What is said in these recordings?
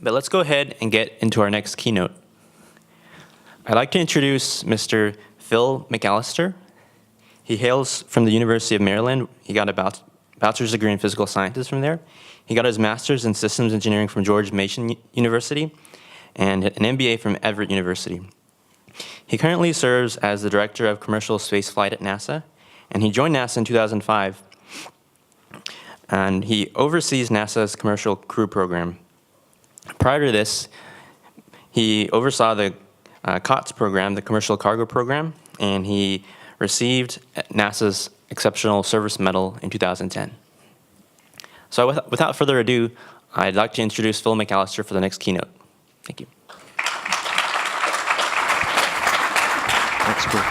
But let's go ahead and get into our next keynote. I'd like to introduce Mr. Phil McAllister. He hails from the University of Maryland. He got a bachelor's degree in physical sciences from there. He got his master's in systems engineering from George Mason University and an MBA from Everett University. He currently serves as the director of commercial spaceflight at NASA, and he joined NASA in 2005. And he oversees NASA's commercial crew program. Prior to this, he oversaw the COTS program, the Commercial Cargo Program, and he received NASA's Exceptional Service Medal in 2010. So without further ado, I'd like to introduce Phil McAllister for the next keynote. Thank you. That's cool.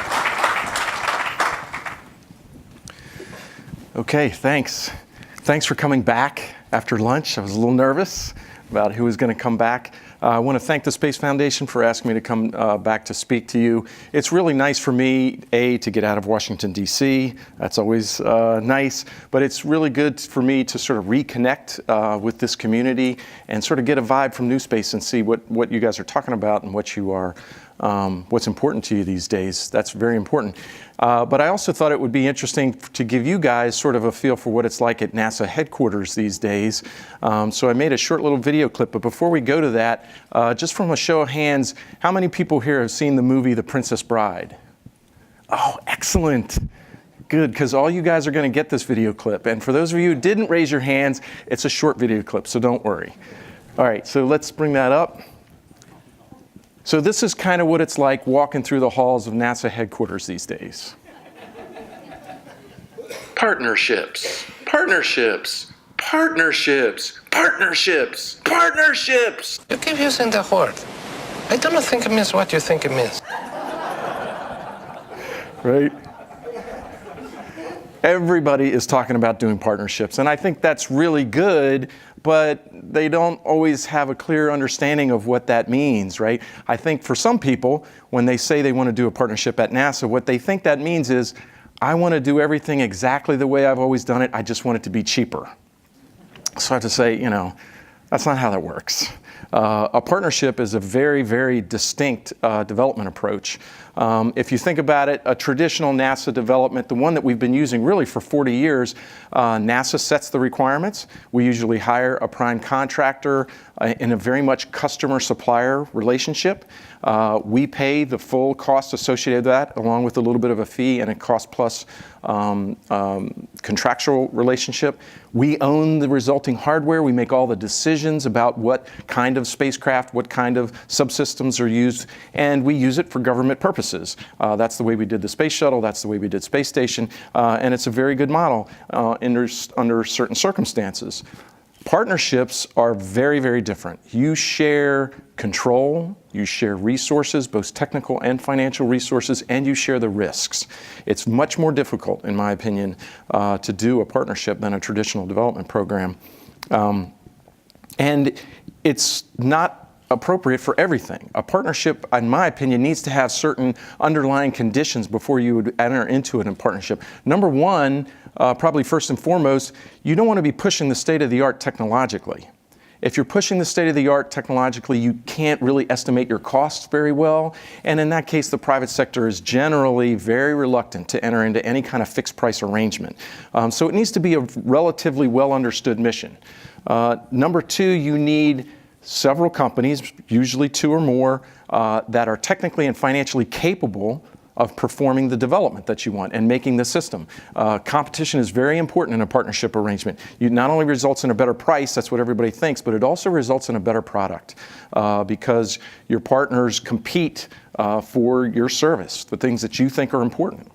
Okay, thanks. Thanks for coming back after lunch. I was a little nervous about who was going to come back. I want to thank the Space Foundation for asking me to come back to speak to you. It's really nice for me, to get out of Washington, D.C. That's always nice. But it's really good for me to sort of reconnect with this community and sort of get a vibe from New Space and see what you guys are talking about and what you are, what's important to you these days. That's very important. But I also thought it would be interesting to give you guys sort of a feel for what it's like at NASA headquarters these days. So I made a short little video clip. But before we go to that, just from a show of hands, how many people here have seen the movie The Princess Bride? Oh, excellent. Good, because all you guys are going to get this video clip. And for those of you who didn't raise your hands, it's a short video clip, so don't worry. All right, so let's bring that up. So this is kind of what it's like walking through the halls of NASA headquarters these days. Partnerships, partnerships, partnerships, partnerships, partnerships. You keep using the word. I don't think it means what you think it means. Right? Everybody is talking about doing partnerships, and I think that's really good, but they don't always have a clear understanding of what that means, right? I think for some people, when they say they want to do a partnership at NASA, what they think that means is, I want to do everything exactly the way I've always done it, I just want it to be cheaper. So I have to say, that's not how that works. A partnership is a very, very distinct development approach. If you think about it, a traditional NASA development, the one that we've been using really for 40 years, NASA sets the requirements. We usually hire a prime contractor in a very much customer-supplier relationship. We pay the full cost associated with that, along with a little bit of a fee and a cost-plus contractual relationship. We own the resulting hardware. We make all the decisions about what kind of spacecraft, what kind of subsystems are used, and we use it for government purposes. That's the way we did the space shuttle. That's the way we did Space Station, and it's a very good model under certain circumstances. Partnerships are very, very different. You share control, you share resources, both technical and financial resources, and you share the risks. It's much more difficult, in my opinion, to do a partnership than a traditional development program. And it's not appropriate for everything. A partnership, in my opinion, needs to have certain underlying conditions before you would enter into it in partnership. Number one, probably first and foremost, you don't want to be pushing the state-of-the-art technologically. If you're pushing the state-of-the-art technologically, you can't really estimate your costs very well. And in that case, the private sector is generally very reluctant to enter into any kind of fixed price arrangement. So it needs to be a relatively well-understood mission. Number two, you need several companies, usually two or more, that are technically and financially capable of performing the development that you want and making the system. Competition is very important in a partnership arrangement. It not only results in a better price, that's what everybody thinks, but it also results in a better product because your partners compete for your service, the things that you think are important,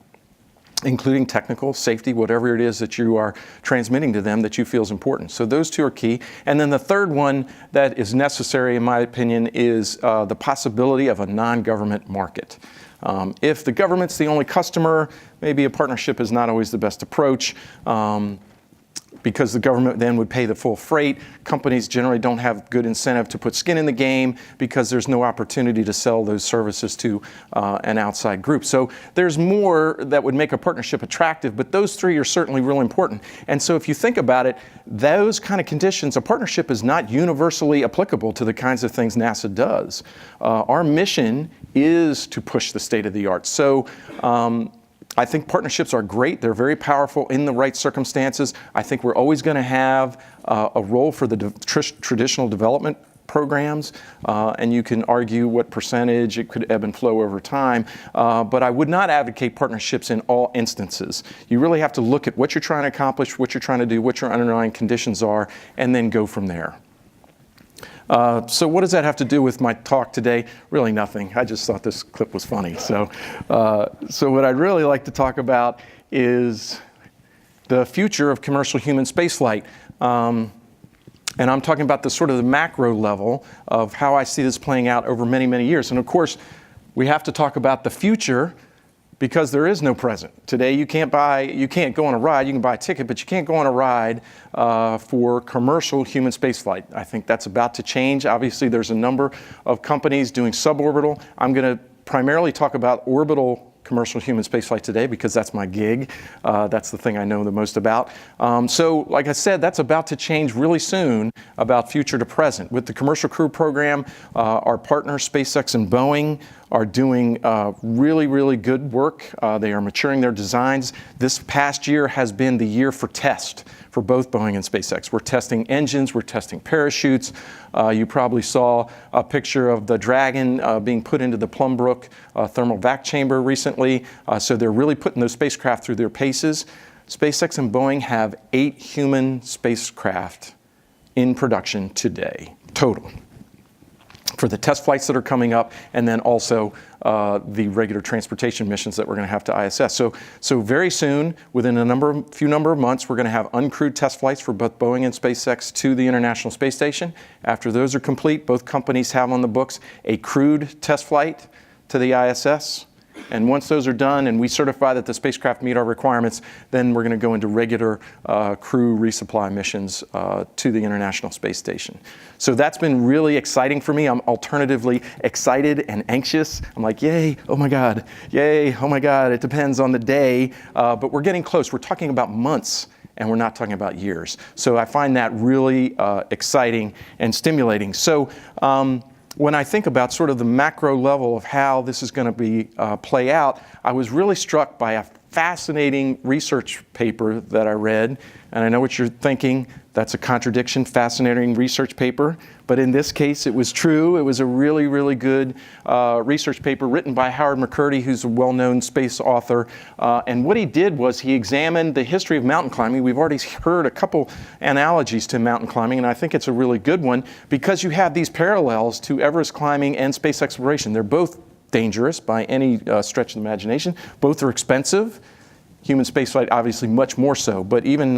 including technical, safety, whatever it is that you are transmitting to them that you feel is important. So those two are key. And then the third one that is necessary, in my opinion, is the possibility of a non-government market. If the government's the only customer, maybe a partnership is not always the best approach. because the government then would pay the full freight. Companies generally don't have good incentive to put skin in the game because there's no opportunity to sell those services to an outside group. So there's more that would make a partnership attractive, but those three are certainly really important. And so if you think about it, those kind of conditions, a partnership is not universally applicable to the kinds of things NASA does. Our mission is to push the state of the art. So I think partnerships are great. They're very powerful in the right circumstances. I think we're always going to have a role for the traditional development programs, and you can argue what percentage it could ebb and flow over time, but I would not advocate partnerships in all instances. You really have to look at what you're trying to accomplish, what you're trying to do, what your underlying conditions are, and then go from there. So what does that have to do with my talk today? Really nothing. I just thought this clip was funny. So what I'd really like to talk about is the future of commercial human spaceflight. And I'm talking about the sort of the macro level of how I see this playing out over many, many years. And of course, we have to talk about the future because there is no present. Today, you can't go on a ride. You can buy a ticket, but you can't go on a ride for commercial human spaceflight. I think that's about to change. Obviously, there's a number of companies doing suborbital. I'm going to primarily talk about orbital commercial human spaceflight today because that's my gig. That's the thing I know the most about. So like I said, that's about to change really soon about future to present. With the Commercial Crew Program, our partners SpaceX and Boeing are doing really, really good work. They are maturing their designs. This past year has been the year for test for both Boeing and SpaceX. We're testing engines, we're testing parachutes. You probably saw a picture of the Dragon being put into the Plumbrook thermal vac chamber recently. So they're really putting those spacecraft through their paces. SpaceX and Boeing have 8 human spacecraft in production today, total, for the test flights that are coming up, and then also the regular transportation missions that we're going to have to ISS. So very soon, within a few number of months, we're going to have uncrewed test flights for both Boeing and SpaceX to the International Space Station. After those are complete, both companies have on the books a crewed test flight to the ISS. And once those are done and we certify that the spacecraft meet our requirements, then we're going to go into regular crew resupply missions to the International Space Station. So that's been really exciting for me. I'm alternatively excited and anxious. I'm like, yay, oh my God, yay, oh my God. It depends on the day, but we're getting close. We're talking about months and we're not talking about years. So I find that really exciting and stimulating. So when I think about sort of the macro level of how this is going to be play out, I was really struck by a fascinating research paper that I read. And I know what you're thinking. That's a contradiction, fascinating research paper. But in this case, it was true. It was a really, really good research paper written by Howard McCurdy, who's a well-known space author. And what he did was he examined the history of mountain climbing. We've already heard a couple analogies to mountain climbing, and I think it's a really good one because you have these parallels to Everest climbing and space exploration. They're both dangerous by any stretch of the imagination. Both are expensive. Human spaceflight, obviously, much more so. But even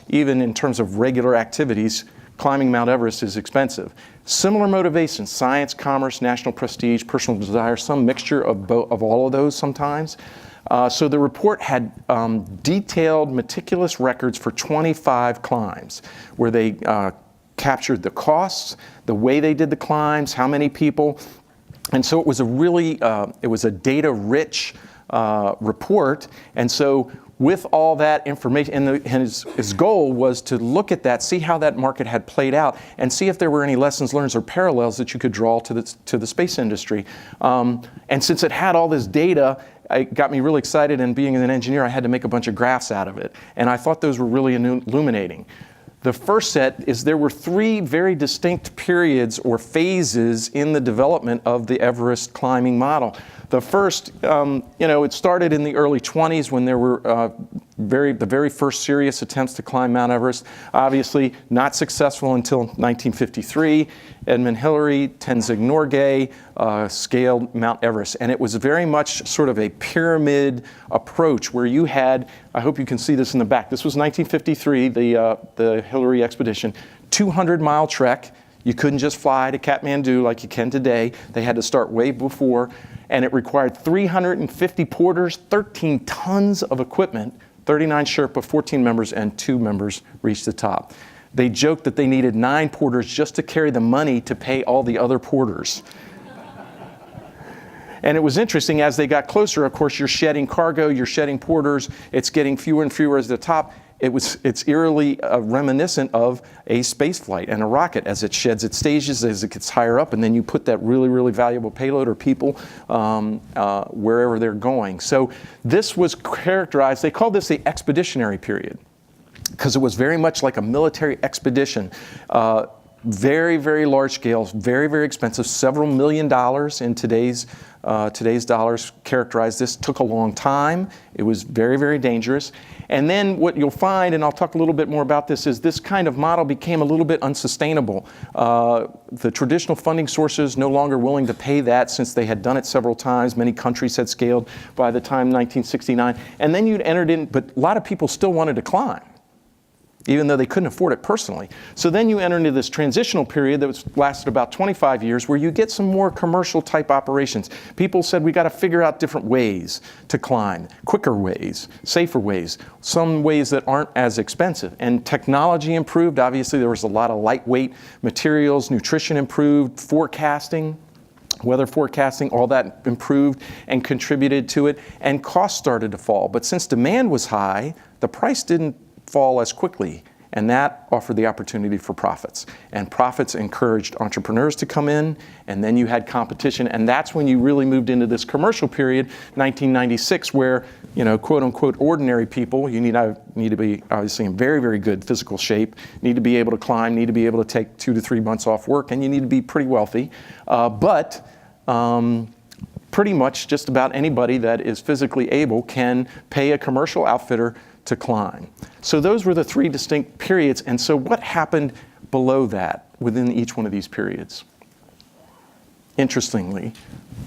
in terms of regular activities, climbing Mount Everest is expensive. Similar motivations: science, commerce, national prestige, personal desire, some mixture of all of those sometimes. So the report had detailed, meticulous records for 25 climbs, where they captured the costs, the way they did the climbs, how many people. And so it was a really, it was a data-rich report. And so with all that information, and his goal was to look at that, see how that market had played out, and see if there were any lessons learned or parallels that you could draw to the space industry. And since it had all this data, it got me really excited, and being an engineer, I had to make a bunch of graphs out of it. And I thought those were really illuminating. The first set is there were 3 very distinct periods or phases in the development of the Everest climbing model. The first, it started in the early 20s when there were the very first serious attempts to climb Mount Everest. Obviously not successful until 1953. Edmund Hillary, Tenzing Norgay scaled Mount Everest. And it was very much sort of a pyramid approach where you had, I hope you can see this in the back. This was 1953, the Hillary expedition, 200-mile trek. You couldn't just fly to Kathmandu like you can today. They had to start way before. And it required 350 porters, 13 tons of equipment 39 Sherpa, 14 members, and 2 members reached the top. They joked that they needed 9 porters just to carry the money to pay all the other porters. And it was interesting, as they got closer, of course, you're shedding cargo, you're shedding porters, it's getting fewer and fewer at the top. It's eerily reminiscent of a space flight and a rocket as it sheds its stages, as it gets higher up, and then you put that really, really valuable payload or people wherever they're going. So this was characterized, they called this the expeditionary period, because it was very much like a military expedition. Very, very large scale, very, very expensive, several $1 million in today's dollars characterized this. Took a long time. It was very, very dangerous. And then what you'll find, and I'll talk a little bit more about this, is this kind of model became a little bit unsustainable. The traditional funding sources no longer willing to pay that since they had done it several times. Many countries had scaled by the time 1969. And then you'd entered in, but a lot of people still wanted to climb, even though they couldn't afford it personally. So then you enter into this transitional period that lasted about 25 years where you get some more commercial type operations. People said we got to figure out different ways to climb, quicker ways, safer ways, some ways that aren't as expensive. And technology improved. Obviously there was a lot of lightweight materials, nutrition improved, forecasting, weather forecasting, all that improved and contributed to it. And costs started to fall. But since demand was high, the price didn't fall as quickly, and that offered the opportunity for profits. And profits encouraged entrepreneurs to come in, and then you had competition, and that's when you really moved into this commercial period, 1996, where, quote unquote, ordinary people, you need to be obviously in very, very good physical shape, need to be able to climb, need to be able to take 2 to 3 months off work, and you need to be pretty wealthy. Pretty much just about anybody that is physically able can pay a commercial outfitter to climb. So those were the 3 distinct periods. And so what happened below that within each one of these periods? Interestingly,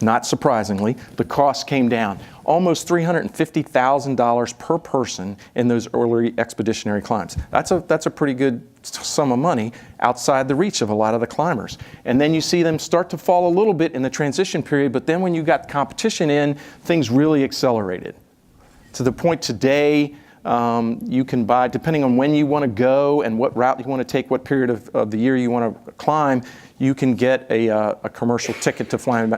not surprisingly, the cost came down. Almost $350,000 per person in those early expeditionary climbs. That's a pretty good sum of money outside the reach of a lot of the climbers. And then you see them start to fall a little bit in the transition period, but then when you got competition in, things really accelerated. To the point today, you can buy, depending on when you want to go and what route you want to take, what period of the year you want to climb, you can get a commercial ticket to climb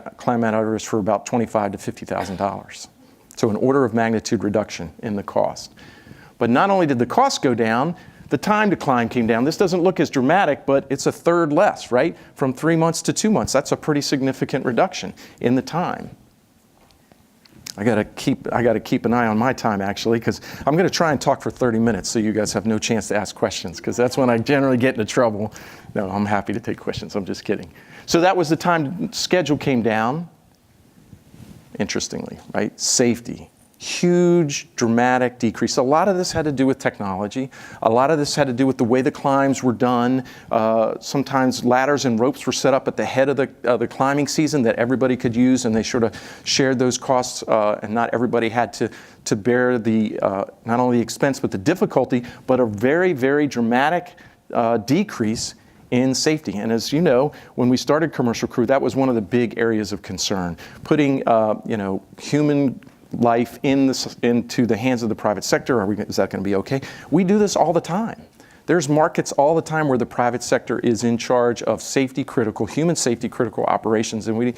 Mount Everest for about $25,000 to $50,000. So an order of magnitude reduction in the cost. But not only did the cost go down, the time to climb came down. This doesn't look as dramatic, but it's a third less, right? From 3 months to 2 months. That's a pretty significant reduction in the time. I gotta keep an eye on my time, actually, because I'm gonna try and talk for 30 minutes so you guys have no chance to ask questions, because that's when I generally get into trouble. No, I'm happy to take questions. I'm just kidding. So that was the time schedule came down. Interestingly, right? Safety. Huge, dramatic decrease. A lot of this had to do with technology. A lot of this had to do with the way the climbs were done. Sometimes ladders and ropes were set up at the head of the climbing season that everybody could use, and they sort of shared those costs, and not everybody had to bear the not only the expense but the difficulty, but a very, very dramatic decrease in safety. And as you know, when we started Commercial Crew, that was one of the big areas of concern. Putting human life into the hands of the private sector. Is that going to be okay? We do this all the time. There's markets all the time where the private sector is in charge of human safety critical operations, and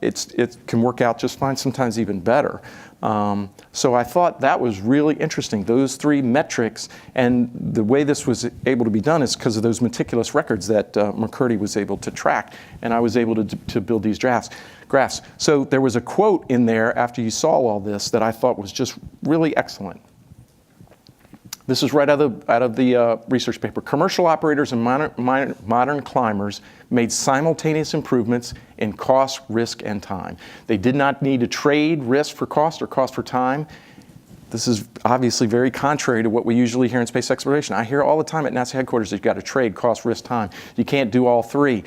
it can work out just fine, sometimes even better. So I thought that was really interesting, those 3 metrics, and the way this was able to be done is because of those meticulous records that McCurdy was able to track, and I was able to build these graphs. So there was a quote in there after you saw all this that I thought was just really excellent. This is right out of the research paper. Commercial operators and modern climbers made simultaneous improvements in cost, risk, and time. They did not need to trade risk for cost or cost for time. This is obviously very contrary to what we usually hear in space exploration. I hear all the time at NASA headquarters that you've got to trade cost, risk, time. You can't do all 3.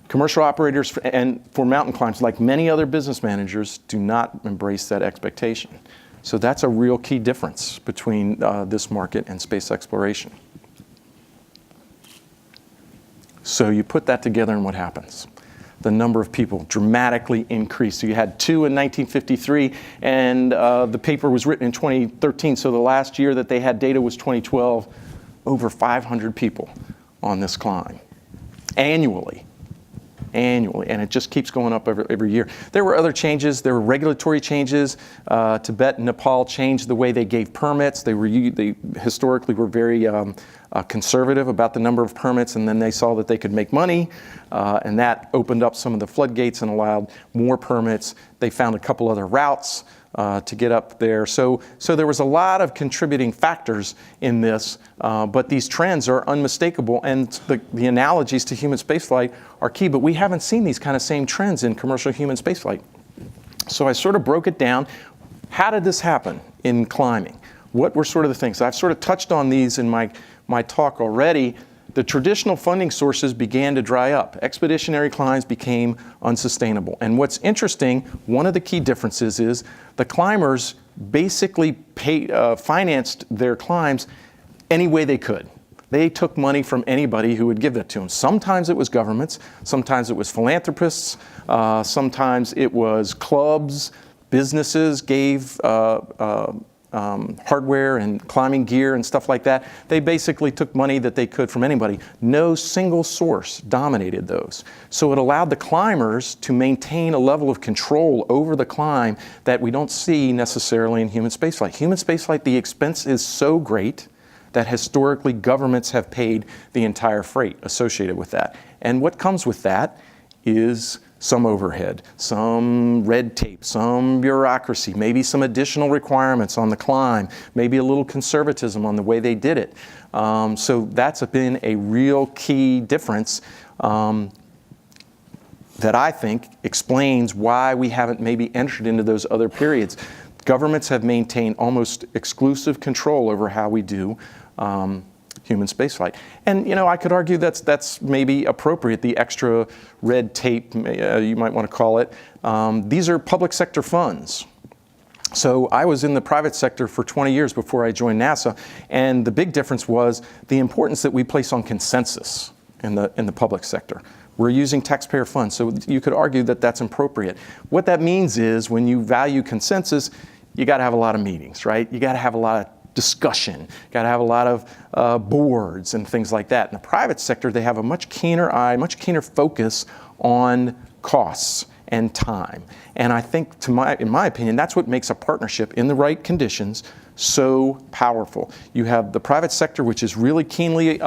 Commercial operators and for mountain climbs, like many other business managers, do not embrace that expectation. So that's a real key difference between this market and space exploration. So you put that together and what happens? the number of people dramatically increased. So you had 2 in 1953, and the paper was written in 2013, so the last year that they had data was 2012, over 500 people on this climb annually, and it just keeps going up every year. There were other changes. There were regulatory changes. Tibet and Nepal changed the way they gave permits. They historically were very conservative about the number of permits, and then they saw that they could make money, and that opened up some of the floodgates and allowed more permits. They found a couple other routes to get up there. So there was a lot of contributing factors in this, but these trends are unmistakable, and the analogies to human spaceflight are key, but we haven't seen these kind of same trends in commercial human spaceflight. So I sort of broke it down. How did this happen in climbing? What were sort of the things? I've sort of touched on these in my talk already. The traditional funding sources began to dry up. Expeditionary climbs became unsustainable. And what's interesting, one of the key differences is the climbers basically financed their climbs any way they could. They took money from anybody who would give that to them. Sometimes it was governments, sometimes it was philanthropists, sometimes it was clubs, businesses gave hardware and climbing gear and stuff like that. They basically took money that they could from anybody. No single source dominated those. So it allowed the climbers to maintain a level of control over the climb that we don't see necessarily in human spaceflight. Human spaceflight, the expense is so great that historically governments have paid the entire freight associated with that. And what comes with that is some overhead, some red tape, some bureaucracy, maybe some additional requirements on the climb, maybe a little conservatism on the way they did it. So that's been a real key difference that I think explains why we haven't maybe entered into those other periods. Governments have maintained almost exclusive control over how we do human spaceflight. And I could argue that's maybe appropriate, the extra red tape, you might want to call it. These are public sector funds. So I was in the private sector for 20 years before I joined NASA, and the big difference was the importance that we place on consensus in the public sector. We're using taxpayer funds, so you could argue that that's appropriate. What that means is when you value consensus, you got to have a lot of meetings, right? You got to have a lot of discussion, got to have a lot of boards and things like that. In the private sector, they have a much keener eye, much keener focus on costs and time. And I think, in my opinion, that's what makes a partnership in the right conditions so powerful. You have the private sector, which is really keenly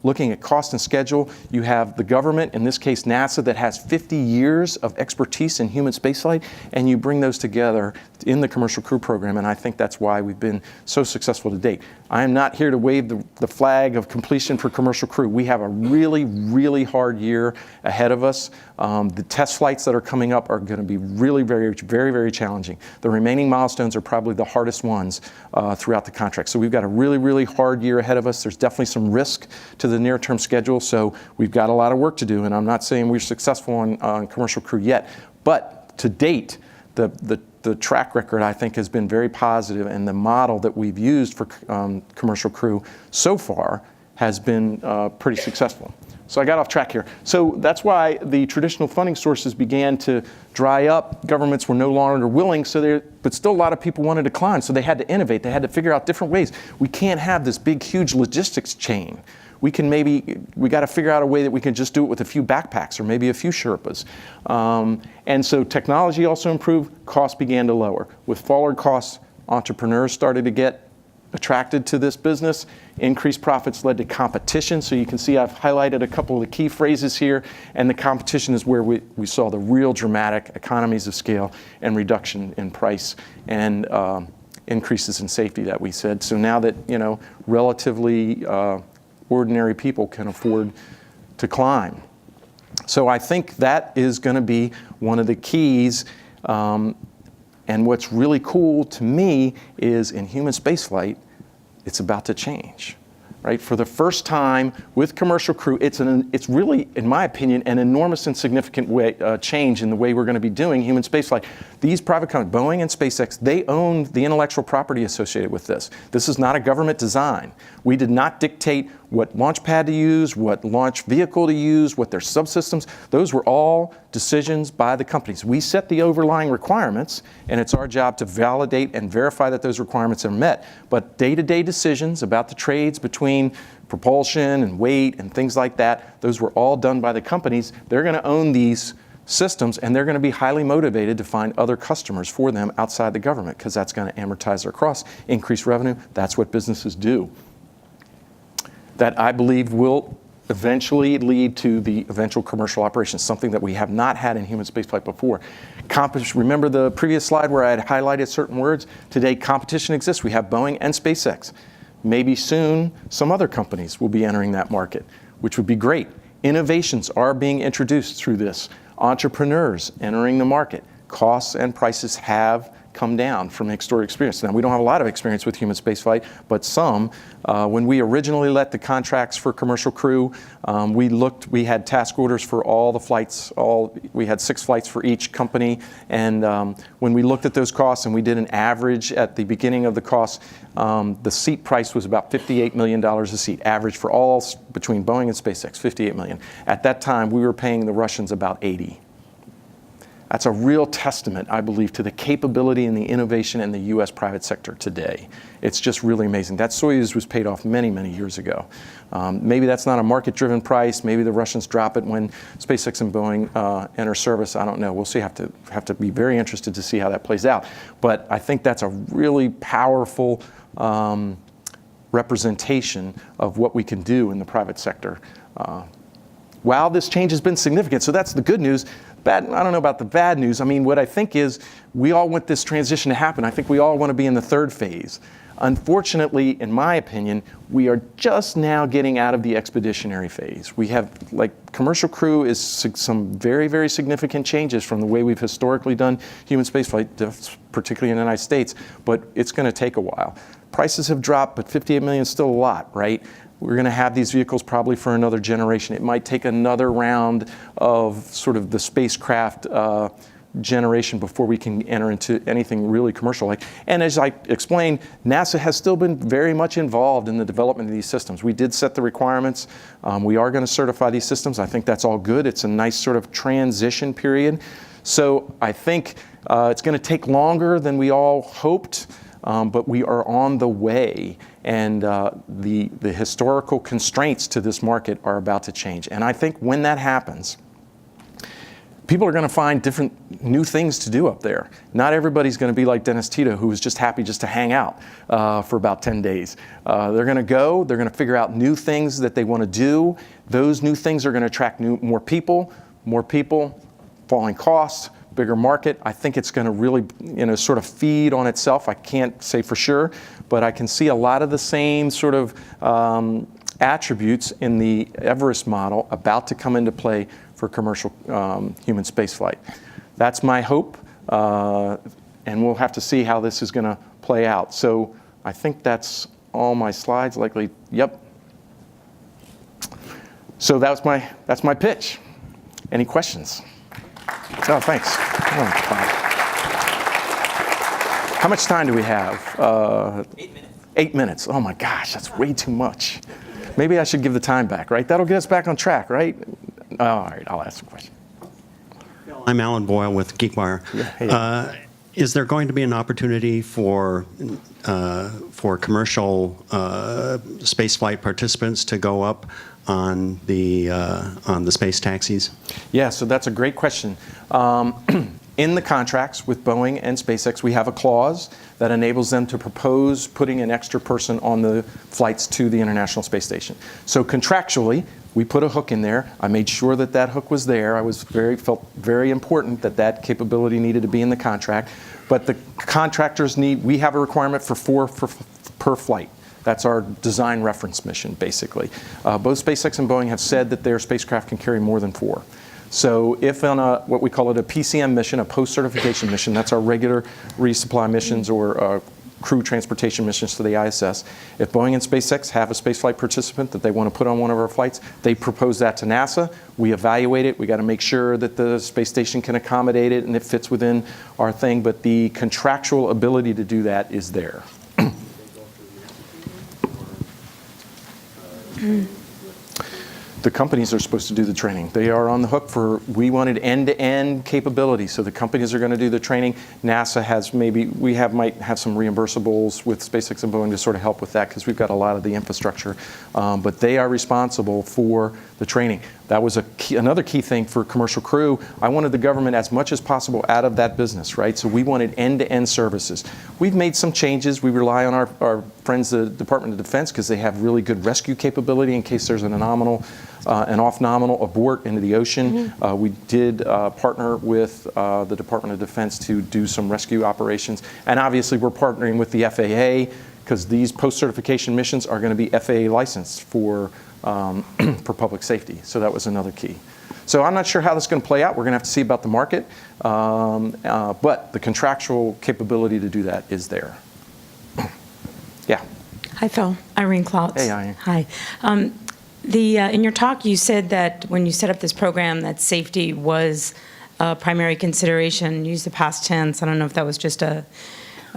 looking at cost and schedule. You have the government, in this case NASA, that has 50 years of expertise in human spaceflight, and you bring those together in the Commercial Crew Program, and I think that's why we've been so successful to date. I am not here to wave the flag of completion for Commercial Crew. We have a really, really hard year ahead of us. The test flights that are coming up are going to be really very, very, very challenging. The remaining milestones are probably the hardest ones throughout the contract. So we've got a really, really hard year ahead of us. There's definitely some risk to the near-term schedule, so we've got a lot of work to do, and I'm not saying we're successful on Commercial Crew yet, but to date, the track record, I think, has been very positive, and the model that we've used for Commercial Crew so far has been pretty successful. So I got off track here. So that's why the traditional funding sources began to dry up. Governments were no longer willing, but still a lot of people wanted to climb, so they had to innovate. They had to figure out different ways. We can't have this big, huge logistics chain. We got to figure out a way that we can just do it with a few backpacks or maybe a few Sherpas. And so technology also improved, costs began to lower. With falling costs, entrepreneurs started to get attracted to this business. Increased profits led to competition. So you can see I've highlighted a couple of the key phrases here, and the competition is where we saw the real dramatic economies of scale and reduction in price and increases in safety that we said. So now that, relatively ordinary people can afford to climb. So I think that is going to be one of the keys. And what's really cool to me is in human spaceflight, it's about to change, right? For the first time with Commercial Crew, it's really, in my opinion, an enormous and significant change in the way we're going to be doing human spaceflight. These private companies, Boeing and SpaceX, they own the intellectual property associated with this. This is not a government design. We did not dictate what launch pad to use, what launch vehicle to use, what their subsystems. Those were all decisions by the companies. We set the overlying requirements, and it's our job to validate and verify that those requirements are met. But day-to-day decisions about the trades between propulsion and weight and things like that, those were all done by the companies. They're going to own these systems, and they're going to be highly motivated to find other customers for them outside the government, because that's going to amortize their costs, increase revenue. That's what businesses do. That, I believe, will eventually lead to the eventual commercial operations, something that we have not had in human spaceflight before. Remember the previous slide where I had highlighted certain words? Today, competition exists. We have Boeing and SpaceX. Maybe soon, some other companies will be entering that market, which would be great. Innovations are being introduced through this. Entrepreneurs entering the market. Costs and prices have come down from historic experience. Now, we don't have a lot of experience with human spaceflight, but some. When we originally let the contracts for Commercial Crew, we had task orders for all the flights. We had 6 flights for each company, and when we looked at those costs and we did an average at the beginning of the costs, the seat price was about $58 million a seat, average for all between Boeing and SpaceX, $58 million. At that time, we were paying the Russians about $80. That's a real testament, I believe, to the capability and the innovation in the U.S. private sector today. It's just really amazing. That Soyuz was paid off many, many years ago. Maybe that's not a market-driven price. Maybe the Russians drop it when SpaceX and Boeing enter service. I don't know. We'll see. Have to be very interested to see how that plays out. But I think that's a really powerful representation of what we can do in the private sector. Wow, this change has been significant. So that's the good news. I don't know about the bad news. I mean, what I think is we all want this transition to happen. I think we all want to be in the third phase. Unfortunately, in my opinion, we are just now getting out of the expeditionary phase. We have, Commercial Crew is some very, very significant changes from the way we've historically done human spaceflight, particularly in the United States, but it's going to take a while. Prices have dropped, but $58 million is still a lot, right? We're going to have these vehicles probably for another generation. It might take another round of sort of the spacecraft generation before we can enter into anything really commercial. And as I explained, NASA has still been very much involved in the development of these systems. We did set the requirements. We are going to certify these systems. I think that's all good. It's a nice sort of transition period. So I think it's going to take longer than we all hoped, but we are on the way. And the historical constraints to this market are about to change. And I think when that happens, people are going to find different new things to do up there. Not everybody's going to be like Dennis Tito, who was just happy just to hang out for about 10 days. They're going to go. They're going to figure out new things that they want to do. Those new things are going to attract more people, falling costs, bigger market. I think it's going to really, sort of feed on itself. I can't say for sure, but I can see a lot of the same sort of attributes in the Everest model about to come into play for commercial human spaceflight. That's my hope, and we'll have to see how this is going to play out. So I think that's all my slides. Likely, yep. So that's my pitch. Any questions? Oh, thanks. Oh, how much time do we have? 8 minutes. 8 minutes. Oh my gosh, that's way too much. Maybe I should give the time back, right? That'll get us back on track, right? All right, I'll ask a question. I'm Alan Boyle with GeekWire. Yeah, hey. Is there going to be an opportunity for commercial spaceflight participants to go up on the space taxis? Yeah, so that's a great question. In the contracts with Boeing and SpaceX, we have a clause that enables them to propose putting an extra person on the flights to the International Space Station. So contractually, we put a hook in there. I made sure that that hook was there. Felt very important that capability needed to be in the contract. But the contractors we have a requirement for 4 per flight. That's our design reference mission, basically. Both SpaceX and Boeing have said that their spacecraft can carry more than 4. So if on what we call it a PCM mission, a post-certification mission, that's our regular resupply missions or crew transportation missions to the ISS. If Boeing and SpaceX have a spaceflight participant that they want to put on one of our flights, they propose that to NASA. We evaluate it. We got to make sure that the space station can accommodate it and it fits within our thing. But the contractual ability to do that is there. The companies are supposed to do the training. They are on the hook for, we wanted end-to-end capability, so the companies are going to do the training. NASA has might have some reimbursables with SpaceX and Boeing to sort of help with that because we've got a lot of the infrastructure, but they are responsible for the training. That was another key thing for Commercial Crew. I wanted the government as much as possible out of that business, right? So we wanted end-to-end services. We've made some changes. We rely on our friends, the Department of Defense, because they have really good rescue capability in case there's an off-nominal abort into the ocean. We did partner with the Department of Defense to do some rescue operations. And obviously we're partnering with the FAA because these post-certification missions are going to be FAA licensed for public safety. So that was another key. So I'm not sure how this is going to play out. We're going to have to see about the market. But the contractual capability to do that is there. Yeah. Hi, Phil. Irene Klautz. Hey, Irene. Hi. In your talk, you said that when you set up this program, that safety was a primary consideration. Use the past tense. I don't know if that was just a.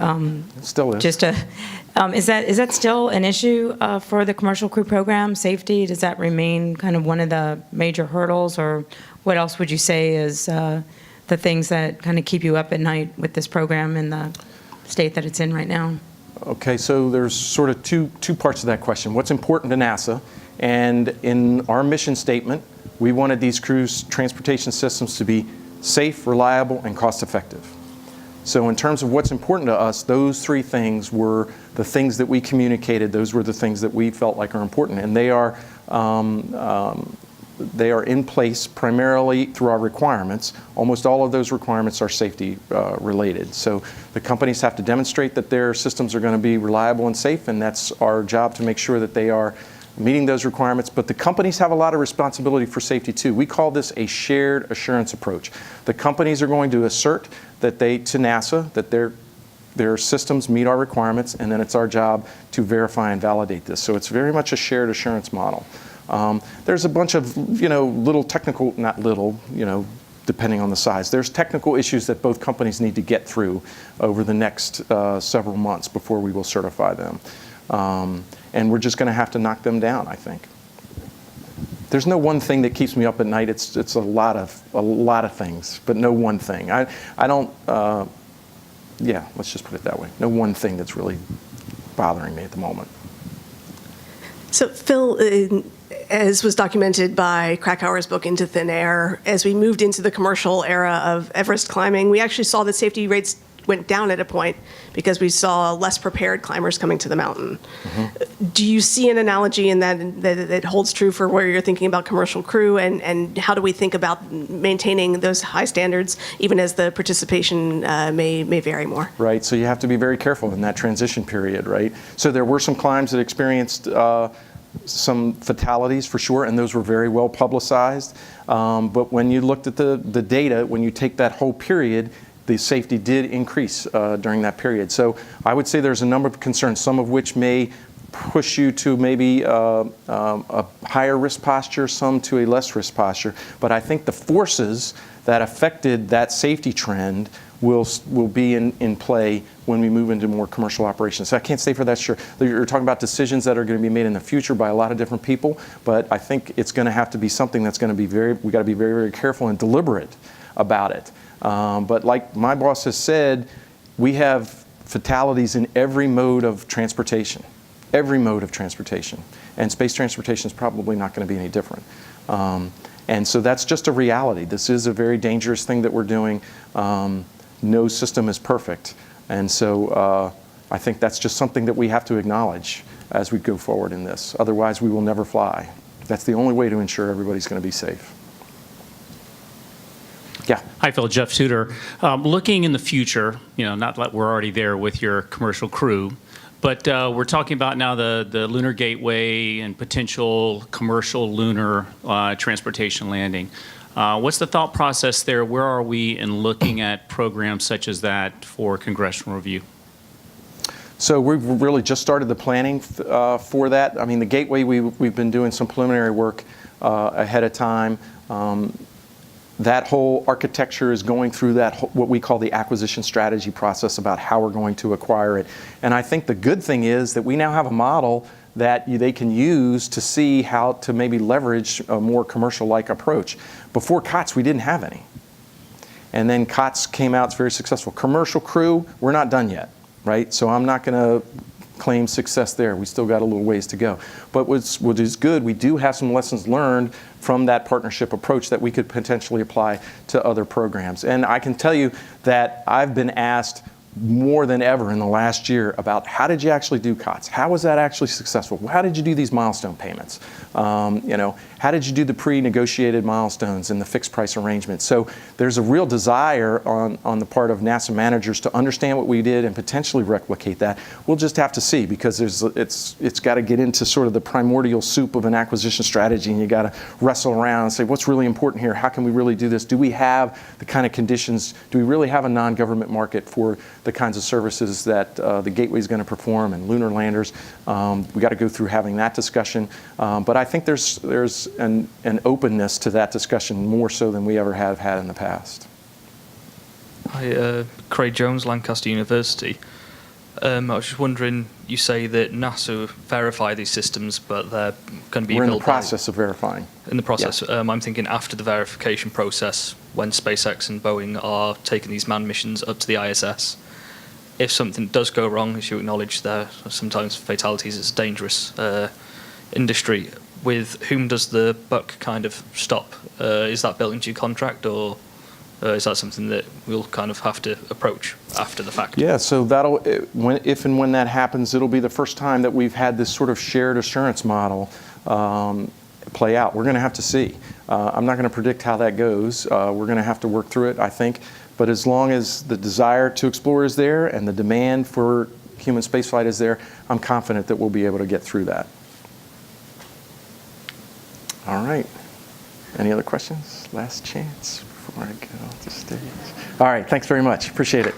It still is. Is that still an issue for the Commercial Crew program? Safety, does that remain kind of one of the major hurdles, or what else would you say is the things that kind of keep you up at night with this program in the state that it's in right now? Okay, so there's sort of two parts of that question. What's important to NASA? And in our mission statement, we wanted these cruise transportation systems to be safe, reliable, and cost-effective. So in terms of what's important to us, those three things were the things that we communicated. Those were the things that we felt like are important. And they are in place primarily through our requirements. Almost all of those requirements are safety related. So the companies have to demonstrate that their systems are going to be reliable and safe, and that's our job to make sure that they are meeting those requirements. But the companies have a lot of responsibility for safety too. We call this a shared assurance approach. The companies are going to assert that to NASA that their systems meet our requirements, and then it's our job to verify and validate this. So it's very much a shared assurance model. There's a bunch of little technical, not little, depending on the size. There's technical issues that both companies need to get through over the next several months before we will certify them. And we're just going to have to knock them down, I think. There's no one thing that keeps me up at night. It's a lot of things, but no one thing. I don't. Let's just put it that way. No one thing that's really bothering me at the moment. So, Phil, as was documented by Krakauer's book Into Thin Air, as we moved into the commercial era of Everest climbing, we actually saw that safety rates went down at a point because we saw less prepared climbers coming to the mountain. Mm-hmm. Do you see an analogy in that holds true for where you're thinking about Commercial Crew, and how do we think about maintaining those high standards even as the participation may vary more? Right, so you have to be very careful in that transition period, right? So there were some climbs that experienced some fatalities for sure, and those were very well publicized. But when you looked at the data, when you take that whole period, the safety did increase during that period. So I would say there's a number of concerns, some of which may push you to maybe a higher risk posture, some to a less risk posture. But I think the forces that affected that safety trend will be in play when we move into more commercial operations. So I can't say for that sure. You're talking about decisions that are going to be made in the future by a lot of different people, but I think it's going to have to be something that's going to be we got to be very, very careful and deliberate about it. But like my boss has said, we have fatalities in every mode of transportation, and space transportation is probably not going to be any different. And so that's just a reality. This is a very dangerous thing that we're doing. No system is perfect. And so I think that's just something that we have to acknowledge as we go forward in this. Otherwise, we will never fly. That's the only way to ensure everybody's going to be safe. Yeah. Hi, Phil. Jeff Suter. Looking in the future, not that we're already there with your Commercial Crew, but we're talking about now the Lunar Gateway and potential commercial lunar transportation landing. What's the thought process there? Where are we in looking at programs such as that for congressional review? So we've really just started the planning for that. I mean, the Gateway, we've been doing some preliminary work ahead of time. That whole architecture is going through what we call the acquisition strategy process about how we're going to acquire it. And I think the good thing is that we now have a model that they can use to see how to maybe leverage a more commercial-like approach. Before COTS, we didn't have any. And then COTS came out, it's very successful. Commercial crew, we're not done yet, right? So I'm not going to claim success there. We still got a little ways to go. But what is good, we do have some lessons learned from that partnership approach that we could potentially apply to other programs. And I can tell you that I've been asked more than ever in the last year about how did you actually do COTS? How was that actually successful? How did you do these milestone payments? How did you do the pre-negotiated milestones and the fixed price arrangements? So there's a real desire on the part of NASA managers to understand what we did and potentially replicate that. We'll just have to see, because it's got to get into sort of the primordial soup of an acquisition strategy, and you got to wrestle around and say, what's really important here? How can we really do this? Do we have the kind of conditions? Do we really have a non-government market for the kinds of services that the Gateway is going to perform and lunar landers? We got to go through having that discussion. But I think there's an openness to that discussion more so than we ever have had in the past. Hi, Craig Jones, Lancaster University. I was just wondering, you say that NASA verify these systems, but they're going to be We're in the built process of verifying. in the process. Yeah. I'm thinking after the verification process, when SpaceX and Boeing are taking these manned missions up to the ISS, if something does go wrong, as you acknowledge, there are sometimes fatalities, it's a dangerous industry. With whom does the buck kind of stop? Is that built into your contract, or is that something that we'll kind of have to approach after the fact? Yeah, so if and when that happens, it'll be the first time that we've had this sort of shared assurance model play out. We're going to have to see. I'm not going to predict how that goes. We're going to have to work through it, I think. But as long as the desire to explore is there and the demand for human spaceflight is there, I'm confident that we'll be able to get through that. All right. Any other questions? Last chance before I get off the stage. All right. Thanks very much. Appreciate it.